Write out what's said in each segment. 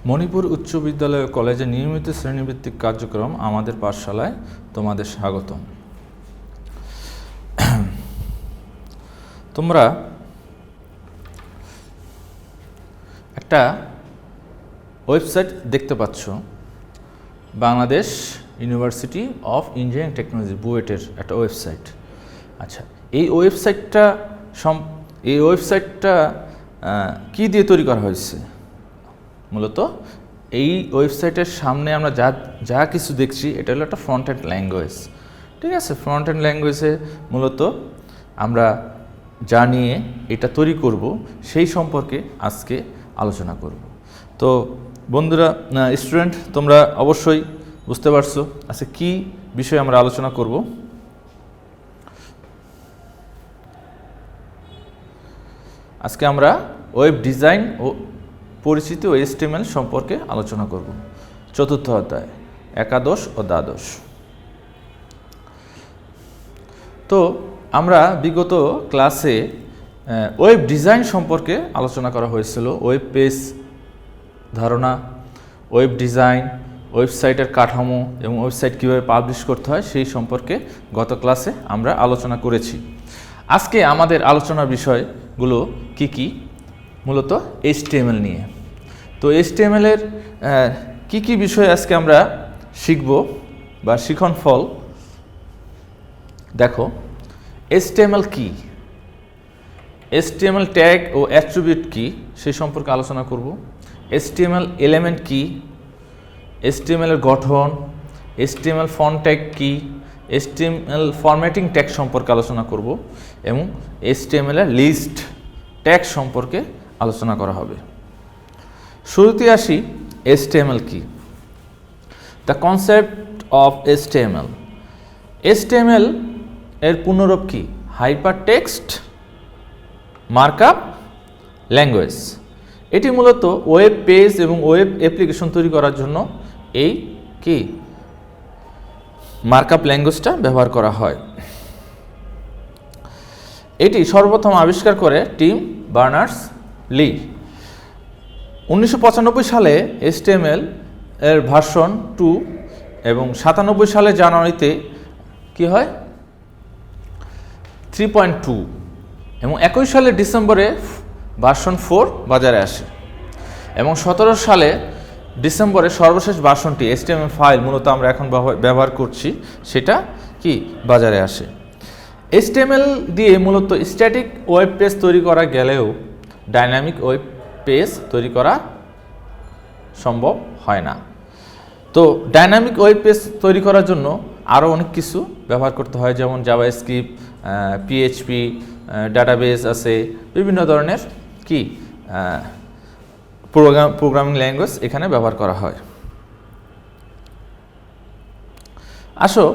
মণিপুর উচ্চ বিদ্যালয় ও কলেজে নিয়মিত শ্রেণীভিত্তিক কার্যক্রম আমাদের পাঠশালায় তোমাদের স্বাগতম। তোমরা একটা ওয়েবসাইট দেখতে পাচ্ছ, Bangladesh university of engineering technology বুয়েটের একটা ওয়েবসাইট। আচ্ছা, এই ওয়েবসাইটটা কি দিয়ে তৈরি করা হয়েছে? মূলত এই ওয়েবসাইটের সামনে আমরা যা কিছু দেখছি এটা হলো একটা ফ্রন্ট এন্ড ল্যাঙ্গুয়েজ। ঠিক আছে, ফ্রন্ট এন্ড ল্যাঙ্গুয়েজে মূলত আমরা যা নিয়ে এটা তৈরি করব সেই সম্পর্কে আজকে আলোচনা করব। তো বন্ধুরা, স্টুডেন্ট, তোমরা অবশ্যই বুঝতে পারছো আজকে কি বিষয়ে আমরা আলোচনা করব। আজকে আমরা ওয়েব ডিজাইন ও পরিচিতি ও HTML সম্পর্কে আলোচনা করব। চতুর্থ অধ্যায়, একাদশ ও দ্বাদশ। তো আমরা বিগত ক্লাসে ওয়েব ডিজাইন সম্পর্কে আলোচনা করা হয়েছিল। ওয়েব পেজ ধারণা, ওয়েব ডিজাইন, ওয়েবসাইটের কাঠামো এবং ওয়েবসাইট কীভাবে পাবলিশ করতে হয় সেই সম্পর্কে গত ক্লাসে আমরা আলোচনা করেছি। আজকে আমাদের আলোচনার বিষয়গুলো কি? মূলত HTML নিয়ে। তো HTML এর কি বিষয় আজকে আমরা শিখব বা শিখন ফল দেখো। HTML কি, HTML ট্যাগ ও অ্যাট্রিবিউট কি সেই সম্পর্কে আলোচনা করব। HTML এলিমেন্ট কি, HTML এর গঠন, HTML ফন্ট ট্যাগ কি, HTML ফরম্যাটিং ট্যাগ সম্পর্কে আলোচনা করব এবং HTML এর লিস্ট ট্যাগ সম্পর্কে আলোচনা করা হবে। শুরুতে আসি, HTML কি? The concept of HTML। HTML এর পূর্ণরূপ কি? Hypertext markup language. এটি মূলত ওয়েব পেজ এবং ওয়েব অ্যাপ্লিকেশন তৈরি করার জন্য এই মার্কআপ ল্যাঙ্গুয়েজটা ব্যবহার করা হয়। এটি সর্বপ্রথম আবিষ্কার করে টিম বার্নার্স-লি। 1995 সালে HTML এর ভার্সন 2 এবং 97 সালে জানুয়ারিতে কি হয় 3.2 এবং 21 সালে ডিসেম্বরে ভার্সন 4 বাজারে আসে এবং 17 সালে ডিসেম্বরে সর্বশেষ ভার্সনটি HTML5 মূলত আমরা এখন ব্যবহার করছি সেটা বাজারে আসে। HTML দিয়ে মূলত স্ট্যাটিক ওয়েব পেজ তৈরি করা গেলেও ডাইনামিক ওয়েব পেজ তৈরি করা সম্ভব হয় না। তো ডাইনামিক ওয়েব পেজ তৈরি করার জন্য আরও অনেক কিছু ব্যবহার করতে হয়, যেমন জাভাস্ক্রিপ্ট, PHP, ডাটাবেস আছে, বিভিন্ন ধরনের প্রোগ্রামিং ল্যাঙ্গুয়েজ এখানে ব্যবহার করা হয়। আসো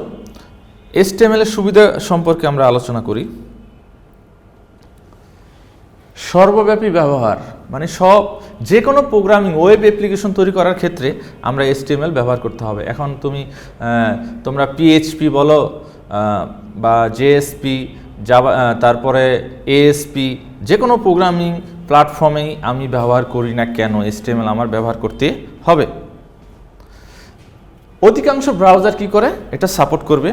HTML এর সুবিধা সম্পর্কে আমরা আলোচনা করি। সর্বব্যাপী ব্যবহার, মানে যে কোনো প্রোগ্রামিং ওয়েব অ্যাপ্লিকেশন তৈরি করার ক্ষেত্রে আমরা HTML ব্যবহার করতে হবে। এখন তোমরা PHP বলো বা JSP, তারপরে ASP, যে কোনো প্রোগ্রামিং প্ল্যাটফর্মেই আমি ব্যবহার করি না কেন HTML আমার ব্যবহার করতে হবে। অধিকাংশ ব্রাউজার কি করে এটা সাপোর্ট করবে।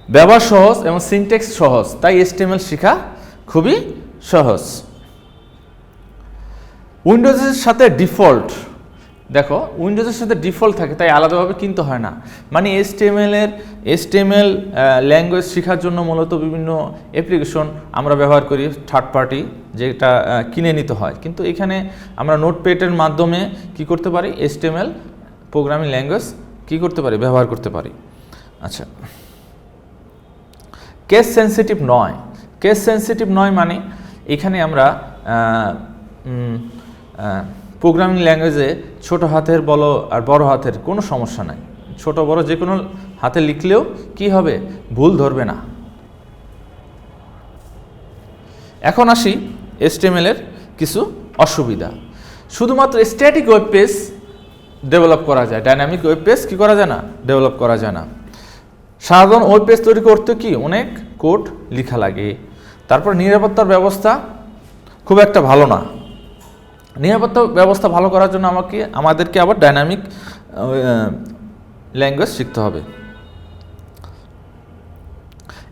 ব্যবহার সহজ এবং সিনট্যাক্স সহজ, তাই HTML শেখা খুবই সহজ। উইন্ডোজের সাথে ডিফল্ট, দেখো উইন্ডোজের সাথে ডিফল্ট থাকে তাই আলাদাভাবে কিনতে হয় না। মানে HTML ল্যাঙ্গুয়েজ শেখার জন্য মূলত বিভিন্ন অ্যাপ্লিকেশন আমরা ব্যবহার করি থার্ড পার্টি, যেটা কিনে নিতে হয়, কিন্তু এখানে আমরা নোটপ্যাডের মাধ্যমে করতে পারি HTML প্রোগ্রামিং ল্যাঙ্গুয়েজ করতে পারি, ব্যবহার করতে পারি। আচ্ছা, কেস সেন্সিটিভ নয়। কেস সেন্সিটিভ নয় মানে এখানে আমরা প্রোগ্রামিং ল্যাঙ্গুয়েজে ছোট হাতের বলো আর বড় হাতের কোনো সমস্যা নাই, ছোট বড় যে কোনো হাতে লিখলেও হবে, ভুল ধরবে না। এখন আসি HTML এর কিছু অসুবিধা। শুধুমাত্র স্ট্যাটিক ওয়েব পেজ ডেভেলপ করা যায়, ডাইনামিক ওয়েব পেজ করা যায় না, ডেভেলপ করা যায় না। সাধারণ ওয়েব পেজ তৈরি করতে অনেক কোড লেখা লাগে। তারপর নিরাপত্তার ব্যবস্থা খুব একটা ভালো না। নিরাপত্তা ব্যবস্থা ভালো করার জন্য আমাদেরকে আবার ডাইনামিক ল্যাঙ্গুয়েজ শিখতে হবে।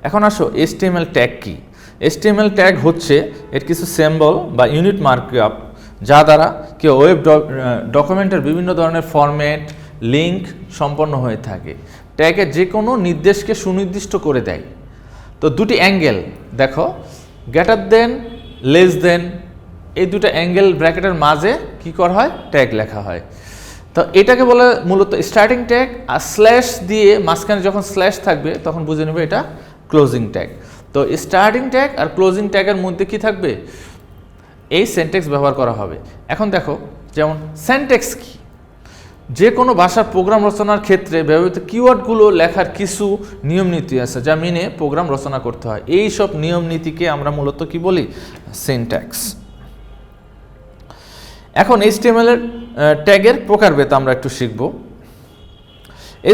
এখন আসো HTML ট্যাগ কি। HTML ট্যাগ হচ্ছে এর কিছু সিম্বল বা ইউনিট মার্কআপ, যা দ্বারা কেউ ওয়েব ডকুমেন্টের বিভিন্ন ধরনের ফরম্যাট লিঙ্ক সম্পন্ন হয়ে থাকে। ট্যাগের যে কোনো নির্দেশকে সুনির্দিষ্ট করে দেয়। তো দুটি অ্যাঙ্গেল দেখো, গ্রেটার দেন, লেস দেন, এই দুটো অ্যাঙ্গেল ব্র্যাকেটের মাঝে কি করা হয়, ট্যাগ লেখা হয়। তো এটাকে বলে মূলত স্টার্টিং ট্যাগ, আর স্ল্যাশ দিয়ে মাঝখানে যখন স্ল্যাশ থাকবে তখন বুঝে নেবে এটা ক্লোজিং ট্যাগ। তো স্টার্টিং ট্যাগ আর ক্লোজিং ট্যাগের মধ্যে কি থাকবে, এই সেন্টেক্স ব্যবহার করা হবে। এখন দেখো, যেমন সেন্টেক্স কি, যে কোনো ভাষার প্রোগ্রাম রচনার ক্ষেত্রে ব্যবহৃত কিওয়ার্ডগুলো লেখার কিছু নিয়ম নীতি আছে, যা মেনে প্রোগ্রাম রচনা করতে হয়। এই সব নিয়ম নীতিকে আমরা মূলত কি বলি, সিনট্যাক্স। এখন HTML এর ট্যাগের প্রকারভেদ আমরা একটু শিখব।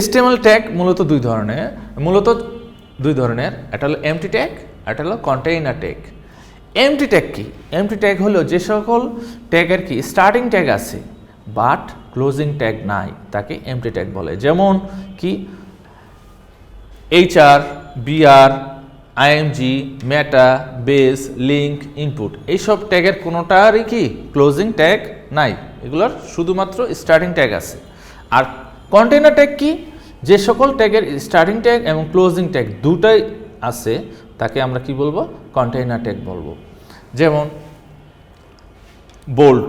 HTML ট্যাগ মূলত দুই ধরনের, এটা হলো এমটি ট্যাগ, এটা হলো কন্টেইনার ট্যাগ। এমটি ট্যাগ কি? এমটি ট্যাগ হলো যে সকল ট্যাগের কি স্টার্টিং ট্যাগ আছে বাট ক্লোজিং ট্যাগ নাই, তাকে এমটি ট্যাগ বলে। যেমন কি HR, BR, IMG, মেটা, বেস, লিঙ্ক, ইনপুট, এইসব ট্যাগের কোনোটারই কি ক্লোজিং ট্যাগ নাই, এগুলোর শুধুমাত্র স্টার্টিং ট্যাগ আছে। আর কন্টেইনার ট্যাগ কি? যে সকল ট্যাগের স্টার্টিং ট্যাগ এবং ক্লোজিং ট্যাগ দুটাই আছে তাকে আমরা কি বলবো, কন্টেইনার ট্যাগ বলবো। যেমন বোল্ড,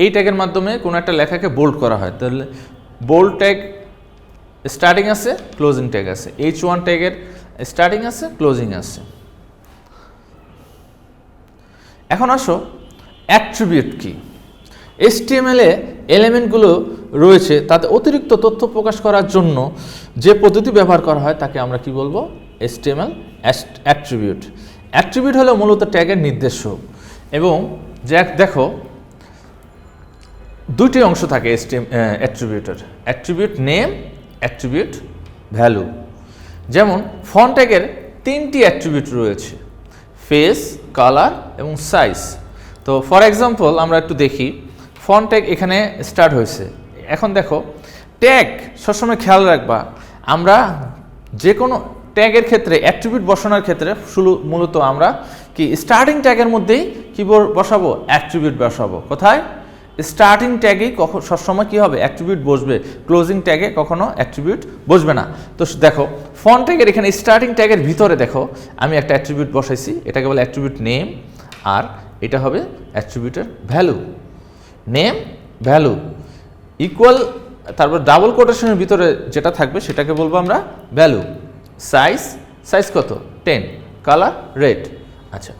এই ট্যাগের মাধ্যমে কোনো একটা লেখাকে বোল্ড করা হয়, তাহলে বোল্ড ট্যাগ স্টার্টিং আছে, ক্লোজিং ট্যাগ আছে। H1 ট্যাগের স্টার্টিং আছে, ক্লোজিং আছে। এখন আসো অ্যাট্রিবিউট কি। HTML এ এলিমেন্টগুলো রয়েছে, তাতে অতিরিক্ত তথ্য প্রকাশ করার জন্য যে পদ্ধতি ব্যবহার করা হয় তাকে আমরা কি বলবো, HTML অ্যাট্রিবিউট। অ্যাট্রিবিউট হলো মূলত ট্যাগের নির্দেশক, এবং দেখো দুটি অংশ থাকে অ্যাট্রিবিউটের, অ্যাট্রিবিউট নেম, অ্যাট্রিবিউট ভ্যালু। যেমন ফন্ট ট্যাগের তিনটি অ্যাট্রিবিউট রয়েছে, ফেস, কালার এবং সাইজ। তো ফর এক্সাম্পল আমরা একটু দেখি, ফন্ট ট্যাগ এখানে স্টার্ট হয়েছে। এখন দেখো, ট্যাগ সবসময় খেয়াল রাখবা, আমরা যে কোনো ট্যাগের ক্ষেত্রে অ্যাট্রিবিউট বসানোর ক্ষেত্রে মূলত আমরা কি স্টার্টিং ট্যাগের মধ্যেই কি বসাবো, অ্যাট্রিবিউট বসাবো। কোথায়? স্টার্টিং ট্যাগেই সবসময় কী হবে, অ্যাট্রিবিউট বসবে, ক্লোজিং ট্যাগে কখনো অ্যাট্রিবিউট বসবে না। তো দেখো ফন্ট ট্যাগের এখানে স্টার্টিং ট্যাগের ভিতরে দেখো আমি একটা অ্যাট্রিবিউট বসাইছি, এটাকে বলে অ্যাট্রিবিউট নেম, আর এটা হবে অ্যাট্রিবিউটের ভ্যালু। নেম ভ্যালু ইকুয়াল, তারপর ডাবল কোটেশনের ভিতরে যেটা থাকবে সেটাকে বলবো আমরা ভ্যালু। সাইজ কত, 10, কালার রেড। আচ্ছা,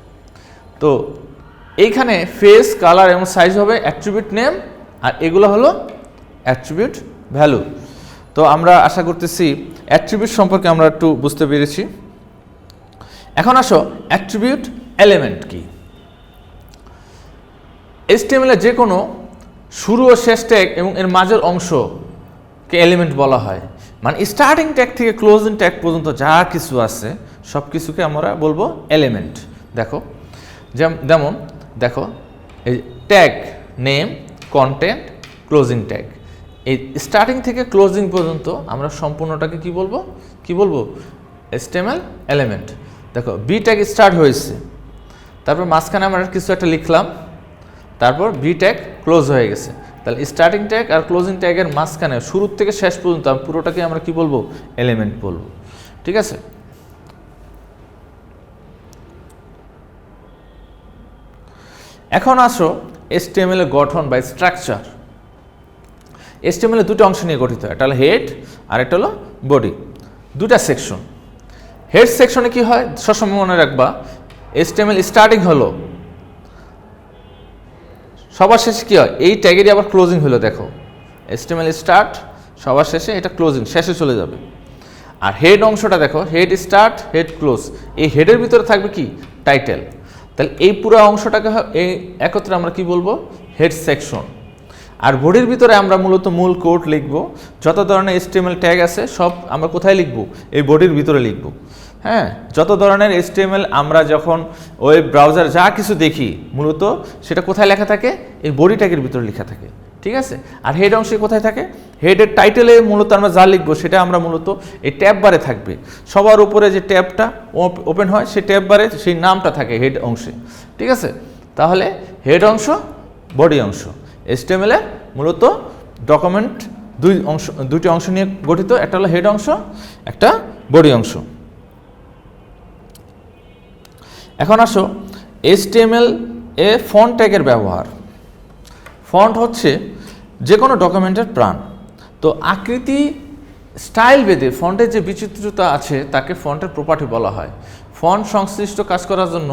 তো এইখানে ফেস, কালার এবং সাইজ হবে অ্যাট্রিবিউট নেম, আর এগুলো হলো অ্যাট্রিবিউট ভ্যালু। তো আমরা আশা করতেছি অ্যাট্রিবিউট সম্পর্কে আমরা একটু বুঝতে পেরেছি। এখন আসো অ্যাট্রিবিউট এলিমেন্ট কি। HTML এ যে কোনো শুরু ও শেষ ট্যাগ এবং এর মাঝের অংশকে এলিমেন্ট বলা হয়। মানে স্টার্টিং ট্যাগ থেকে ক্লোজিং ট্যাগ পর্যন্ত যা কিছু আছে সব কিছুকে আমরা বলবো এলিমেন্ট। দেখো যেমন দেখো এই tag name, content, closing tag, এই স্টার্টিং থেকে ক্লোজিং পর্যন্ত আমরা সম্পূর্ণটাকে কি বলবো HTML এলিমেন্ট। দেখো বি ট্যাগ স্টার্ট হয়েছে, তারপর মাঝখানে আমরা কিছু একটা লিখলাম, তারপর বি ট্যাগ ক্লোজ হয়ে গেছে, তাহলে স্টার্টিং ট্যাগ আর ক্লোজিং ট্যাগের মাঝখানে শুরু থেকে শেষ পর্যন্ত পুরোটাকে আমরা কি বলবো, এলিমেন্ট বলবো। ঠিক আছে, এখন আসো HTML এর গঠন বা স্ট্রাকচার। HTML এর দুটো অংশ নিয়ে গঠিত, একটা হলো হেড আর একটা হলো বডি, দুটা সেকশন। হেড সেকশনে কি হয় সবসময় মনে রাখবা, HTML স্টার্টিং হলো, সবার শেষে কি হয়, এই ট্যাগেরই আবার ক্লোজিং হলো। দেখো HTML স্টার্ট, সবার শেষে এটা ক্লোজিং, শেষে চলে যাবে। আর হেড অংশটা দেখো, হেড স্টার্ট, হেড ক্লোজ, এই হেডের ভিতরে থাকবে কি, টাইটেল। তাহলে এই পুরো অংশটাকে এই একত্রে আমরা কি বলবো, হেড সেকশন। আর বডির ভিতরে আমরা মূলত মূল কোড লিখব, যত ধরনের HTML ট্যাগ আছে সব আমরা কোথায় লিখব, এই বডির ভিতরে লিখব। হ্যাঁ, যত ধরনের HTML আমরা যখন ওয়েব ব্রাউজার যা কিছু দেখি মূলত সেটা কোথায় লেখা থাকে, এই বডি ট্যাগের ভিতরে লেখা থাকে, ঠিক আছে। আর হেড অংশে কোথায় থাকে, হেডের টাইটেলে মূলত আমরা যা লিখবো সেটা আমরা মূলত এই ট্যাব বারে থাকবে, সবার উপরে যে ট্যাবটা ওপেন হয় সেই ট্যাব বারে সেই নামটা থাকে হেড অংশে, ঠিক আছে। তাহলে হেড অংশ, বডি অংশ, HTML এর মূলত ডকুমেন্ট দুইটি অংশ নিয়ে গঠিত, একটা হলো হেড অংশ, একটা বডি অংশ। এখন আসো HTML এ ফন্ট ট্যাগের ব্যবহার। ফন্ট হচ্ছে যে কোনো ডকুমেন্টের প্রাণ। তো আকৃতি স্টাইল ভেদে ফন্টের যে বিচিত্রতা আছে তাকে ফন্টের প্রপার্টি বলা হয়। ফন্ট সংশ্লিষ্ট কাজ করার জন্য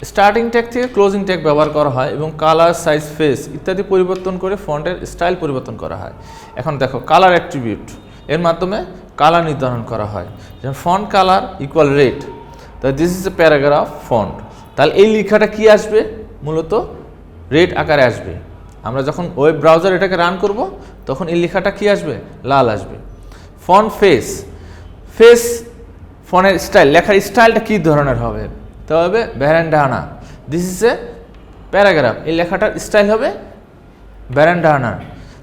স্টার্টিং ট্যাগ থেকে ক্লোজিং ট্যাগ ব্যবহার করা হয় এবং কালার, সাইজ, ফেস ইত্যাদি পরিবর্তন করে ফন্টের স্টাইল পরিবর্তন করা হয়। এখন দেখো কালার অ্যাট্রিবিউট, এর মাধ্যমে কালার নির্ধারণ করা হয়, যেমন ফন্ট কালার ইকুয়াল রেড, তো this is a paragraph font. তাহলে এই লেখাটা কি আসবে, মূলত রেড আকারে আসবে। আমরা যখন ওয়েব ব্রাউজার এটাকে রান করব তখন এই লেখাটা কি আসবে, লাল আসবে। ফন্ট ফেস, ফেস ফন্টের স্টাইল, লেখার স্টাইলটা কী ধরনের হবে, তবে ব্যারেন্ডানা, দিস ইজ এ প্যারাগ্রাফ, এই লেখাটার স্টাইল হবে ব্যারেন্ডানা।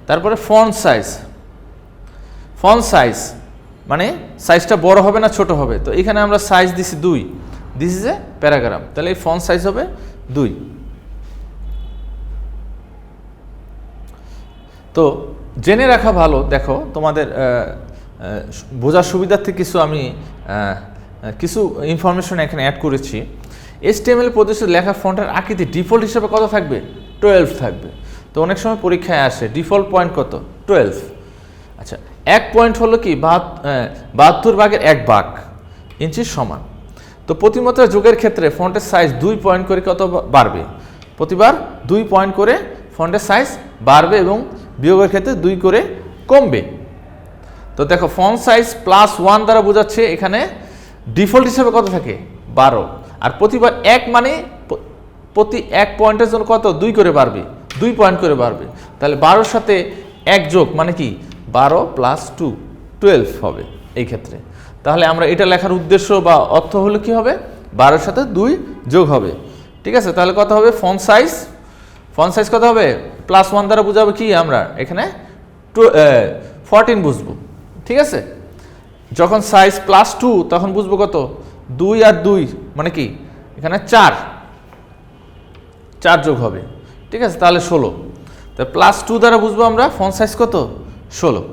তারপরে ফন্ট সাইজ, ফন্ট সাইজ মানে সাইজটা বড় হবে না ছোট হবে, তো এখানে আমরা সাইজ দিছি 2, দিস ইজ এ প্যারাগ্রাফ, তাহলে এই ফন্ট সাইজ হবে 2। তো জেনে রাখা ভালো, দেখো তোমাদের বোঝার সুবিধার্থে কিছু ইনফরমেশন এখানে অ্যাড করেছি। HTML প্রদর্শিত লেখা ফন্টের আকৃতি ডিফল্ট হিসেবে কত থাকবে, 12 থাকবে। তো অনেক সময় পরীক্ষায় আসে ডিফল্ট পয়েন্ট কত, 12। আচ্ছা, 1 পয়েন্ট হলো কি 72/1 ইঞ্চির সমান। তো প্রতিমাত্রা যোগের ক্ষেত্রে ফন্টের সাইজ 2 পয়েন্ট করে কত বাড়বে, প্রতিবার 2 পয়েন্ট করে ফন্টের সাইজ বাড়বে এবং বিয়োগের ক্ষেত্রে 2 করে কমবে। তো দেখো ফন্ট সাইজ +1 দ্বারা বোঝাচ্ছে এখানে ডিফল্ট হিসেবে কত থাকে, 12, আর প্রতিবার 1 মানে প্রতি 1 পয়েন্টের জন্য কত, 2 করে বাড়বে, 2 পয়েন্ট করে বাড়বে। তাহলে 12-র সাথে 1 যোগ মানে কি 12 + 2 12 হবে এই ক্ষেত্রে। তাহলে আমরা এটা লেখার উদ্দেশ্য বা অর্থ হলো কি হবে, 12-এর সাথে 2 যোগ হবে, ঠিক আছে। তাহলে কত হবে ফন্ট সাইজ কত হবে, +1 দ্বারা বোঝাবে কি, আমরা এখানে 14 বুঝবো, ঠিক আছে। যখন সাইজ +2 তখন বুঝবো কত, 2 আর 2 মানে কি এখানে 4 যোগ হবে, ঠিক আছে, তাহলে 16। তো +2 দ্বারা বুঝবো আমরা ফন্ট সাইজ কত, 16।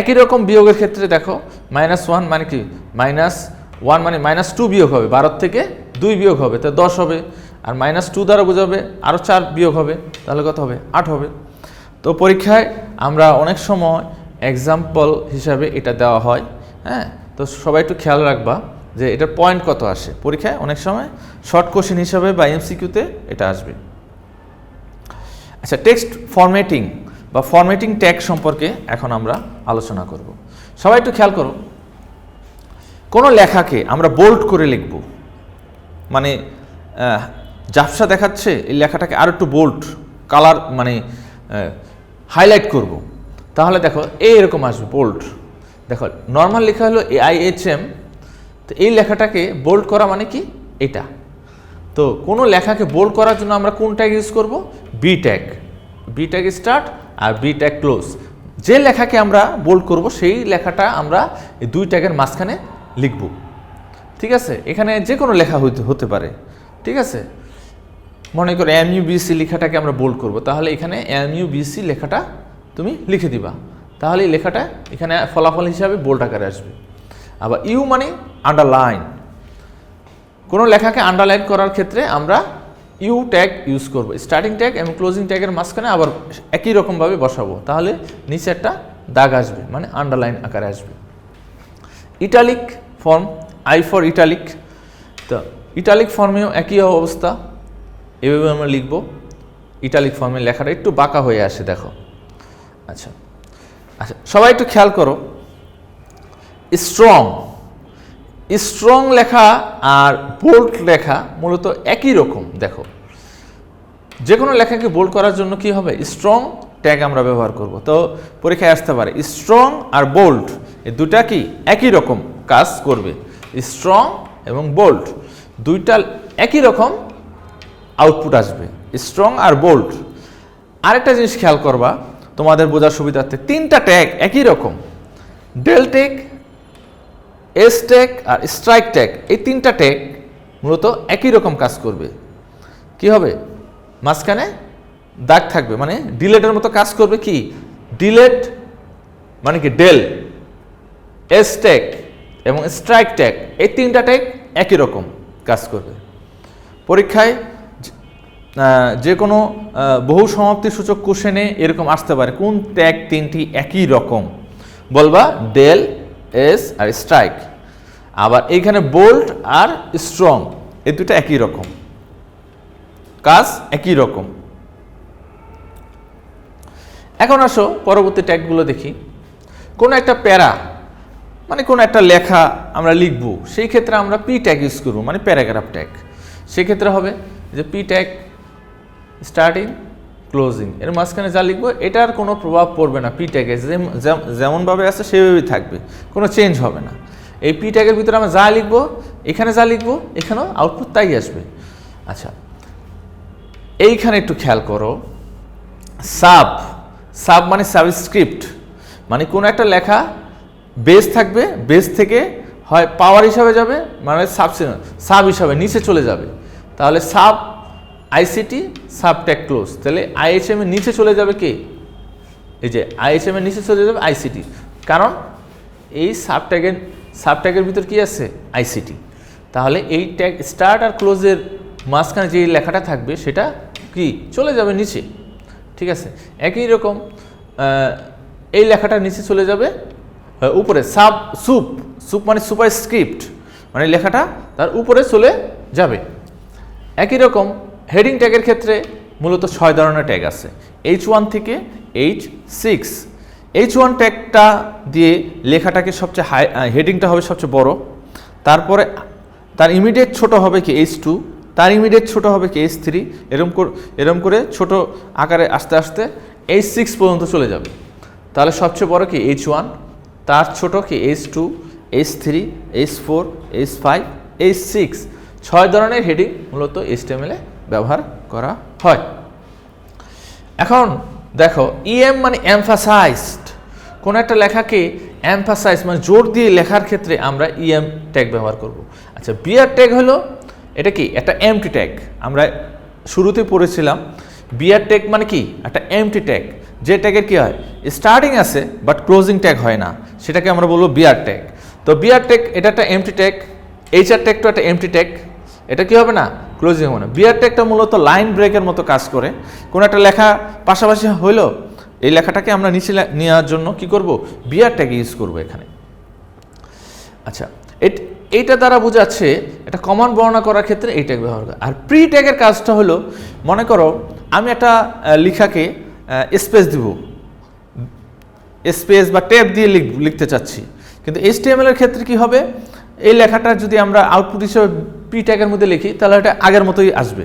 একই রকম বিয়োগের ক্ষেত্রে দেখো -1 মানে কি, -1 মানে -2 বিয়োগ হবে, 12 থেকে 2 বিয়োগ হবে, তো 10 হবে। আর -2 দ্বারা বোঝাবে আরও 4 বিয়োগ হবে, তাহলে কত হবে, 8 হবে। তো পরীক্ষায় আমরা অনেক সময় এক্সাম্পল হিসাবে এটা দেওয়া হয়, হ্যাঁ। তো সবাই একটু খেয়াল রাখবা যে এটার পয়েন্ট কত আসে, পরীক্ষায় অনেক সময় শর্ট কোশ্চেন হিসাবে বা MCQতে এটা আসবে। আচ্ছা, টেক্সট ফরম্যাটিং বা ফরম্যাটিং ট্যাগ সম্পর্কে এখন আমরা আলোচনা করব। সবাই একটু খেয়াল করো, কোনো লেখাকে আমরা বোল্ড করে লিখব, মানে ঝাপসা দেখাচ্ছে এই লেখাটাকে আর একটু বোল্ড কালার মানে হাইলাইট করব, তাহলে দেখো এইরকম আসবে বোল্ড। দেখো নর্মাল লেখা হলো AIHM, তো এই লেখাটাকে বোল্ড করা মানে কি এটা। তো কোনো লেখাকে বোল্ড করার জন্য আমরা কোন ট্যাগ ইউজ করব, বি ট্যাগ স্টার্ট আর বি ট্যাগ ক্লোজ। যে লেখাকে আমরা বোল্ড করব সেই লেখাটা আমরা এই 2 ট্যাগের মাঝখানে লিখব, ঠিক আছে। এখানে যে কোনো লেখা হতে পারে, ঠিক আছে। মনে করো MUBC লেখাটাকে আমরা বোল্ড করব, তাহলে এখানে MUBC লেখাটা তুমি লিখে দিবা, তাহলে এই লেখাটা এখানে ফলাফল হিসাবে বোল্ড আকারে আসবে। আবার ইউ মানে আন্ডারলাইন, কোনো লেখাকে আন্ডারলাইন করার ক্ষেত্রে আমরা ইউ ট্যাগ ইউজ করব, স্টার্টিং ট্যাগ এবং ক্লোজিং ট্যাগের মাঝখানে আবার একই রকমভাবে বসাবো, তাহলে নিচে একটা দাগ আসবে, মানে আন্ডারলাইন আকারে আসবে। Italic form, I for italic, তো ইটালিক ফর্মেও একই অবস্থা, এভাবে আমরা লিখব। ইটালিক ফর্মে লেখাটা একটু বাঁকা হয়ে আসে, দেখো। আচ্ছা, সবাই একটু খেয়াল করো, স্ট্রং লেখা আর বোল্ড লেখা মূলত একই রকম। দেখো যে কোনো লেখাকে বোল্ড করার জন্য কি হবে, স্ট্রং ট্যাগ আমরা ব্যবহার করব। তো পরীক্ষায় আসতে পারে স্ট্রং আর বোল্ড এই দুটা কি একই রকম কাজ করবে। স্ট্রং এবং বোল্ড দুইটা একই রকম আউটপুট আসবে, স্ট্রং আর বোল্ড। আরেকটা জিনিস খেয়াল করবা তোমাদের বোঝার সুবিধার্থে, তিনটা ট্যাগ একই রকম, ডেল ট্যাগ, এস ট্যাগ আর স্ট্রাইক ট্যাগ, এই তিনটা ট্যাগ মূলত একই রকম কাজ করবে। কি হবে, মাঝখানে দাগ থাকবে, মানে ডিলেটের মতো কাজ করবে। কি ডিলেট মানে কি, ডেল, এস ট্যাগ এবং স্ট্রাইক ট্যাগ, এই তিনটা ট্যাগ একই রকম কাজ করবে। পরীক্ষায় যে কোনো বহু সমাপ্তি সূচক কোশ্চেনে এরকম আসতে পারে, কোন ট্যাগ তিনটি একই রকম, বলবা ডেল, এস আর স্ট্রাইক। আবার এইখানে বোল্ড আর স্ট্রং, এই দুটো একই রকম কাজ, একই রকম। এখন আসো পরবর্তী ট্যাগগুলো দেখি। কোনো একটা প্যারা মানে কোনো একটা লেখা আমরা লিখব, সেই ক্ষেত্রে আমরা পি ট্যাগ ইউজ করব, মানে প্যারাগ্রাফ ট্যাগ। সেক্ষেত্রে হবে যে পি ট্যাগ স্টার্টিং ক্লোজিং, এর মাঝখানে যা লিখবো এটার কোনো প্রভাব পড়বে না, পি ট্যাগে যেমনভাবে আছে সেভাবেই থাকবে, কোনো চেঞ্জ হবে না। এই পি ট্যাগের ভিতরে আমরা যা লিখবো, এখানে যা লিখবো এখানেও আউটপুট তাই আসবে। আচ্ছা, এইখানে একটু খেয়াল করো, সাব, সাব মানে সাবস্ক্রিপ্ট, মানে কোনো একটা লেখা বেস থাকবে, বেস থেকে হয় পাওয়ার হিসাবে যাবে, মানে সাব হিসাবে নিচে চলে যাবে, তাহলে sub ICT sub tag close, তাহলে আইএইচএম এর নিচে চলে যাবে কে, এই যে আইএইচএম এর নিচে চলে যাবে আইসিটি, কারণ এই সাব ট্যাগের ভিতর কি আছে, আইসিটি। তাহলে এই ট্যাগ স্টার্ট আর ক্লোজের মাঝখানে যে লেখাটা থাকবে সেটা কি চলে যাবে নিচে, ঠিক আছে। একই রকম এই লেখাটা নিচে চলে যাবে উপরে, সাব সুপ, সুপ মানে সুপার স্ক্রিপ্ট, মানে লেখাটা তার উপরে চলে যাবে। একই রকম হেডিং ট্যাগের ক্ষেত্রে মূলত 6 ধরনের ট্যাগ আছে, H1 থেকে H6। H1 ট্যাগটা দিয়ে লেখাটাকে সবচেয়ে হাই, হেডিংটা হবে সবচেয়ে বড়, তারপরে তার ইমিডিয়েট ছোট হবে কি H2, তার ইমিডিয়েট ছোট হবে কি H3, এরম করে ছোট আকারে আস্তে আস্তে H6 পর্যন্ত চলে যাবে। তাহলে সবচেয়ে বড় কি H1, তার ছোট কি H2, H3, H4, H5, H6। 6 ধরনের হেডিং মূলত HTML এ ব্যবহার করা হয়। এখন দেখো, ইএম মানে এমফাসাইজড, কোনো একটা লেখাকে এমফাসাইজ মানে জোর দিয়ে লেখার ক্ষেত্রে আমরা ইএম ট্যাগ ব্যবহার করব। আচ্ছা, বিআর ট্যাগ হলো এটা কি, একটা এমটি ট্যাগ। আমরা শুরুতে পড়েছিলাম বিআর ট্যাগ মানে কি, একটা এমটি ট্যাগ, যে ট্যাগের কি হয় স্টার্টিং আছে বাট ক্লোজিং ট্যাগ হয় না, সেটাকে আমরা বলবো বিআর ট্যাগ। তো বিআর ট্যাগ এটা একটা এমটি ট্যাগ, এইচআর ট্যাগটা একটা এমটি ট্যাগ, এটা কি হবে না, ক্লোজিং হবে না। বিআর ট্যাগটা মূলত লাইন ব্রেকের মতো কাজ করে, কোনো একটা লেখা পাশাপাশি হইলো, এই লেখাটাকে আমরা নিচে নেওয়ার জন্য কি করব, বিআর ট্যাগ ইউজ করব এখানে। আচ্ছা, এইটা দ্বারা বোঝাচ্ছে এটা কমান বর্ণনা করার ক্ষেত্রে এই ট্যাগ ব্যবহার করে। আর প্রি ট্যাগের কাজটা হলো, মনে করো আমি একটা লেখাকে স্পেস দিব, স্পেস বা ট্যাব দিয়ে লিখতে চাচ্ছি, কিন্তু HTML এর ক্ষেত্রে কি হবে, এই লেখাটা যদি আমরা আউটপুট হিসেবে প্রি ট্যাগের মধ্যে লিখি তাহলে এটা আগের মতোই আসবে।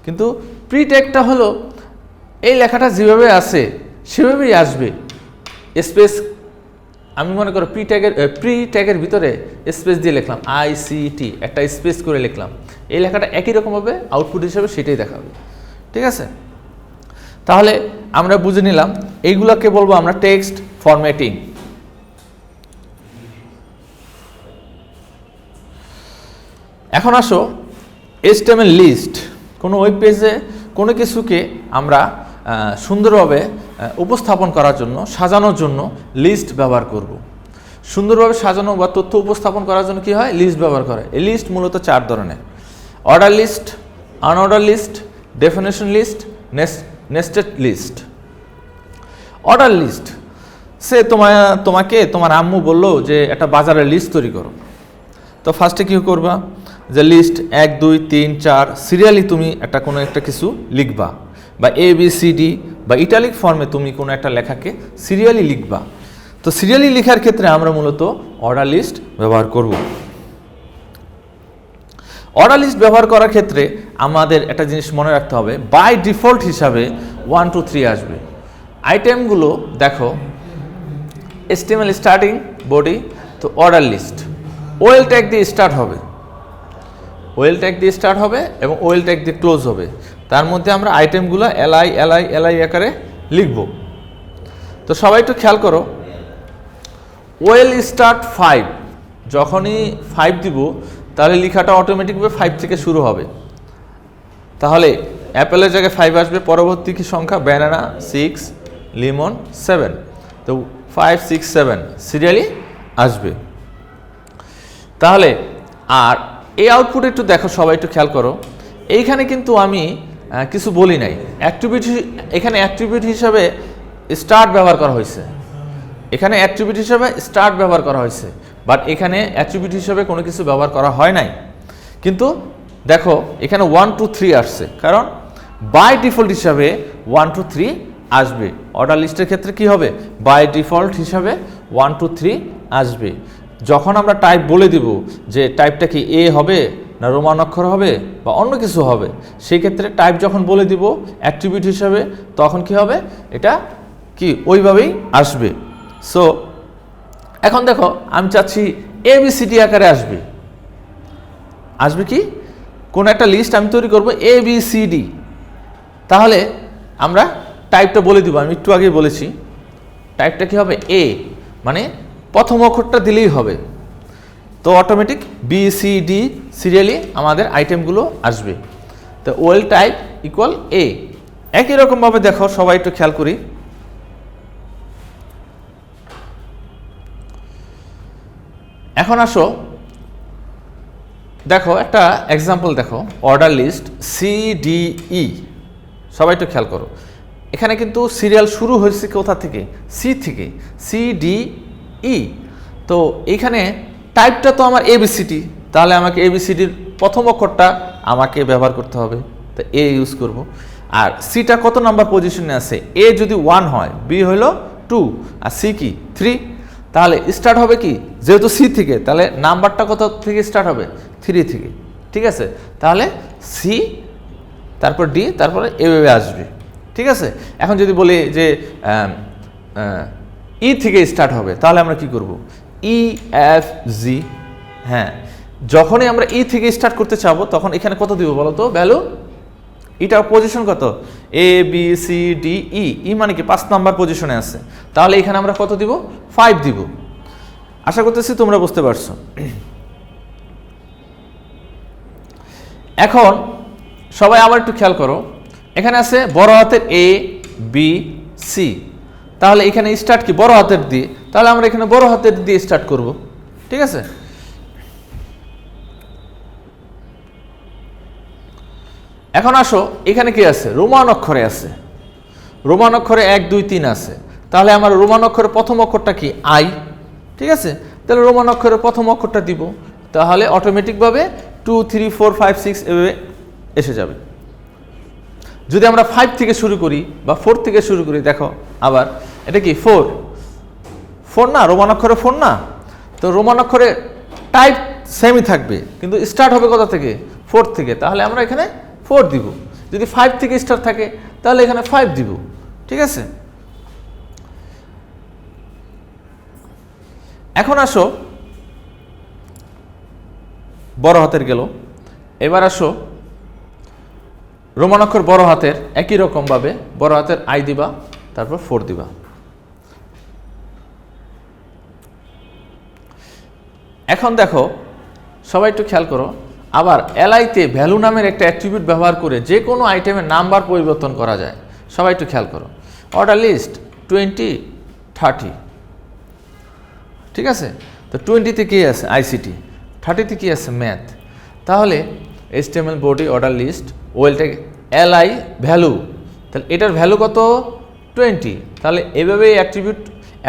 কিন্তু প্রি ট্যাগটা হলো এই লেখাটা যেভাবে আছে সেভাবেই আসবে, স্পেস আমি মনে করো প্রি ট্যাগের ভিতরে স্পেস দিয়ে লিখলাম আইসিটি, একটা স্পেস করে লিখলাম, এই লেখাটা একই রকম হবে, আউটপুট হিসেবে সেটাই দেখাবে, ঠিক আছে। তাহলে আমরা বুঝে নিলাম, এইগুলোকে বলবো আমরা টেক্সট ফরম্যাটিং। এখন আসো HTML লিস্ট, কোনো ওয়েব পেজে কোনো কিছুকে আমরা সুন্দরভাবে উপস্থাপন করার জন্য, সাজানোর জন্য লিস্ট ব্যবহার করব। সুন্দরভাবে সাজানো বা তথ্য উপস্থাপন করার জন্য কি হয়, লিস্ট ব্যবহার করে। এই লিস্ট মূলত 4 ধরনের: order list, unorder list, definition list, nested list. Order list, সে তোমাকে তোমার আম্মু বললো যে একটা বাজারের লিস্ট তৈরি করো, তো ফার্স্টে কী করবা, যে লিস্ট 1 2 3 4 সিরিয়ালি তুমি কোনো একটা কিছু লিখবা, বা ABCD বা ইটালিক ফর্মে তুমি কোনো একটা লেখাকে সিরিয়ালি লিখবা। তো সিরিয়ালি লেখার ক্ষেত্রে আমরা মূলত অর্ডার লিস্ট ব্যবহার করব। অর্ডার লিস্ট ব্যবহার করার ক্ষেত্রে আমাদের একটা জিনিস মনে রাখতে হবে, বাই ডিফল্ট হিসাবে 1 2 3 আসবে। আইটেমগুলো দেখো, HTML স্টার্টিং, বডি, তো অর্ডার লিস্ট, ওএল ট্যাগ দিয়ে স্টার্ট হবে, ওএল ট্যাগ দিয়ে স্টার্ট হবে এবং ওএল ট্যাগ দিয়ে ক্লোজ হবে। তার মধ্যে আমরা আইটেমগুলো এলআই এলআই এলআই আকারে লিখব। তো সবাই একটু খেয়াল করো, ওএল স্টার্ট 5, যখনই 5 দিব তাহলে লেখাটা অটোমেটিকভাবে 5 থেকে শুরু হবে। তাহলে অ্যাপেলের জায়গায় 5 আসবে, পরবর্তী কি সংখ্যা, ব্যানানা 6, লিমন 7, তো 5 6 7 সিরিয়ালি আসবে। তাহলে আর এই আউটপুট একটু দেখো, সবাই একটু খেয়াল করো, এইখানে কিন্তু আমি কিছু বলি নাই। অ্যাট্রিবিউট, এখানে অ্যাট্রিবিউট হিসাবে স্টার্ট ব্যবহার করা হয়েছে, এখানে অ্যাট্রিবিউট হিসাবে স্টার্ট ব্যবহার করা হয়েছে, বাট এখানে অ্যাট্রিবিউট হিসাবে কোনো কিছু ব্যবহার করা হয় নাই। কিন্তু দেখো এখানে 1 2 3 আসছে, কারণ বাই ডিফল্ট হিসাবে 1 2 3 আসবে। অর্ডার লিস্টের ক্ষেত্রে কি হবে, বাই ডিফল্ট হিসাবে 1 2 3 আসবে। যখন আমরা টাইপ বলে দিব যে টাইপটা কি এ হবে না রোমান অক্ষর হবে বা অন্য কিছু হবে, সেই ক্ষেত্রে টাইপ যখন বলে দিব অ্যাট্রিবিউট হিসাবে, তখন কি হবে, এটা কি ওইভাবেই আসবে। সো এখন দেখো আমি চাচ্ছি ABCD আকারে আসবে, আসবে কি, কোন একটা লিস্ট আমি তৈরি করব ABCD। তাহলে আমরা টাইপটা বলে দিব, আমি একটু আগে বলেছি টাইপটা কি হবে, এ, মানে প্রথম অক্ষরটা দিলেই হবে। তো অটোমেটিক BCD সিরিয়ালি আমাদের আইটেমগুলো আসবে। তো ওয়েল টাইপ ইকুয়াল এ। একই রকমভাবে দেখো, সবাই একটু খেয়াল করি, এখন আসো দেখো একটা এক্সাম্পল দেখো, অর্ডার লিস্ট CDE। সবাই একটু খেয়াল করো, এখানে কিন্তু সিরিয়াল শুরু হয়েছে কোথা থেকে, সি থেকে, CDE। তো এইখানে টাইপটা তো আমার ABCD, তাহলে আমাকে ABCDর প্রথম অক্ষরটা আমাকে ব্যবহার করতে হবে, তো এ ইউজ করব। আর সিটা কত নাম্বার পজিশনে আছে, এ যদি 1 হয়, বি হলো 2, আর সি কি 3, তাহলে স্টার্ট হবে কি, যেহেতু সি থেকে, তাহলে নাম্বারটা কত থেকে স্টার্ট হবে, 3 থেকে। ঠিক আছে, তাহলে সি তারপর ডি তারপরে এভাবে আসবে। ঠিক আছে, এখন যদি বলি যে ই থেকে স্টার্ট হবে, তাহলে আমরা কি করব, EFG। হ্যাঁ, যখনই আমরা ই থেকে স্টার্ট করতে চাবো তখন এখানে কত দিব বলো তো, ভ্যালু, এটার পজিশন কত, ABCDE, ই মানে কি 5 নাম্বার পজিশনে আছে, তাহলে এখানে আমরা কত দিব, 5 দিব। আশা করতেছি তোমরা বুঝতে পারছো। এখন সবাই আবার একটু খেয়াল করো, এখানে আছে বড় হাতের ABC, তাহলে এখানে স্টার্ট কি বড় হাতের দিয়ে, তাহলে আমরা এখানে বড় হাতের দিয়ে স্টার্ট করব। ঠিক আছে, এখন আসো এখানে কি আছে, রোমান অক্ষরে আছে, রোমান অক্ষরে 1 2 3 আছে, তাহলে আমার রোমান অক্ষরের প্রথম অক্ষরটা কি, আই। ঠিক আছে, তাহলে রোমান অক্ষরের প্রথম অক্ষরটা দিব, তাহলে অটোমেটিকভাবে 2 3 4 5 6 এভাবে এসে যাবে। যদি আমরা 5 থেকে শুরু করি বা 4 থেকে শুরু করি, দেখো আবার এটা কি 4 না, রোমান অক্ষরে 4 না, তো রোমান অক্ষরে টাইপ সেমই থাকবে, কিন্তু স্টার্ট হবে কোথা থেকে, 4 থেকে, তাহলে আমরা এখানে 4 দিব। যদি 5 থেকে স্টার্ট থাকে তাহলে এখানে 5 দিব। ঠিক আছে, এখন আসো বড় হাতের গেল, এবার আসো রোমান অক্ষর বড় হাতের, একই রকম ভাবে বড় হাতের আই দিবা, তারপর 4 দিবা। এখন দেখো সবাই একটু খেয়াল করো, আবার এলআইতে ভ্যালু নামের একটা অ্যাট্রিবিউট ব্যবহার করে যে কোনো আইটেমের নাম্বার পরিবর্তন করা যায়। সবাই একটু খেয়াল করো, অর্ডার লিস্ট 20 30। ঠিক আছে, তো 20-তে কি আছে, ICT, 30-তে কি আছে, ম্যাথ। তাহলে HTML বডি অর্ডার লিস্ট ওয়েলটা এলআই ভ্যালু, তাহলে এটার ভ্যালু কত, 20। তাহলে এভাবে অ্যাট্রিবিউট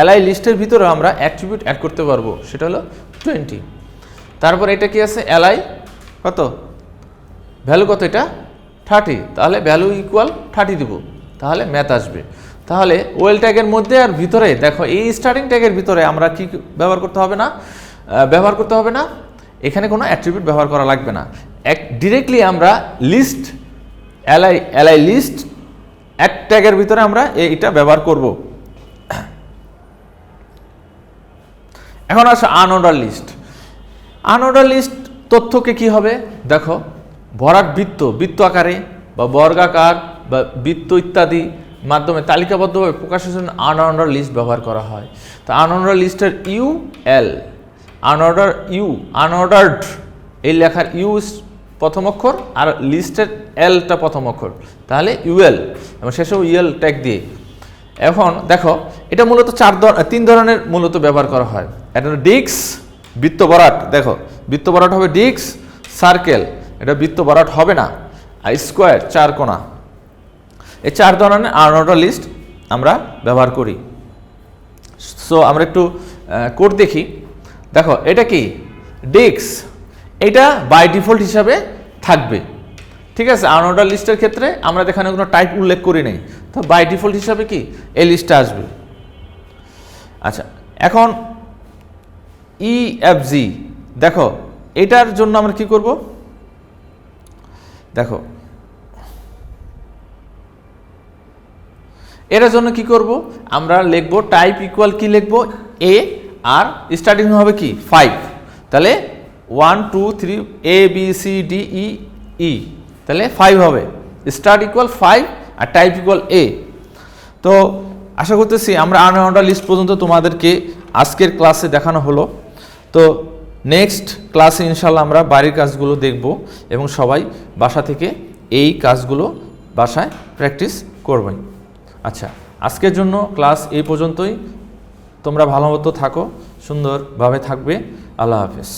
এলআই লিস্টের ভিতরে আমরা অ্যাট্রিবিউট অ্যাড করতে পারবো, সেটা হলো 20। তারপর এটা কি আছে, এলআই কত, ভ্যালু কত, এটা 30, তাহলে ভ্যালু ইকুয়াল 30 দিব, তাহলে ম্যাথ আসবে। তাহলে ওয়েল ট্যাগের মধ্যে আর ভিতরে দেখো, এই স্টার্টিং ট্যাগের ভিতরে আমরা কি ব্যবহার করতে হবে না, এখানে কোনো অ্যাট্রিবিউট ব্যবহার করা লাগবে না, ডিরেক্টলি আমরা লিস্ট এলআই লিস্ট এক ট্যাগের ভিতরে আমরা এইটা ব্যবহার করব। এখন আসো আনঅর্ডার লিস্ট। আনঅর্ডার লিস্ট তথ্যকে কি হবে দেখো, ভরাট বৃত্ত আকারে বা বর্গাকার বা বৃত্ত ইত্যাদি মাধ্যমে তালিকাবদ্ধভাবে প্রকাশের জন্য আনঅর্ডার লিস্ট ব্যবহার করা হয়। তো আনঅর্ডার লিস্টের আনঅর্ডার্ড এই লেখার ইউ প্রথম অক্ষর আর লিস্টের এলটা প্রথম অক্ষর, তাহলে ইউএল এবং শেষেও ইউএল ট্যাগ দিয়ে। এখন দেখো এটা মূলত তিন ধরনের মূলত ব্যবহার করা হয়। এটা ডিস্ক বৃত্ত ভরাট, দেখো বৃত্ত ভরাট হবে ডিস্ক, সার্কেল এটা বৃত্ত ভরাট হবে না, আর স্কোয়ার চার কোণা। এই চার ধরনের আনঅর্ডার লিস্ট আমরা ব্যবহার করি। সো আমরা একটু কোড দেখি। দেখো এটা কি ডিস্ক, এটা বাই ডিফল্ট হিসাবে থাকবে, ঠিক আছে। আনঅর্ডার লিস্টের ক্ষেত্রে আমরা এখানে কোনো টাইপ উল্লেখ করি নাই, তো বাই ডিফল্ট হিসাবে কি এই লিস্টটা আসবে। আচ্ছা, এখন EFG দেখো এটার জন্য আমরা কি করব, দেখো এটার জন্য কি করব, আমরা লিখব টাইপ ইকুয়াল কি লিখব এ, আর স্টার্টিং হবে কি 5, তাহলে 1 2 3 ABCDE, তাহলে 5 হবে, স্টার্ট ইকুয়াল 5 আর টাইপ ইকুয়াল এ। তো আশা করতেছি আমরা আনঅর্ডার লিস্ট পর্যন্ত তোমাদেরকে আজকের ক্লাসে দেখানো হলো। তো নেক্সট ক্লাসে ইনশাল্লাহ আমরা বাড়ির কাজগুলো দেখব এবং সবাই বাসা থেকে এই কাজগুলো বাসায় প্র্যাকটিস করবেন। আচ্ছা, আজকের জন্য ক্লাস এই পর্যন্তই। তোমরা ভালো মতো থাকো, সুন্দরভাবে থাকবে। আল্লাহ হাফেজ।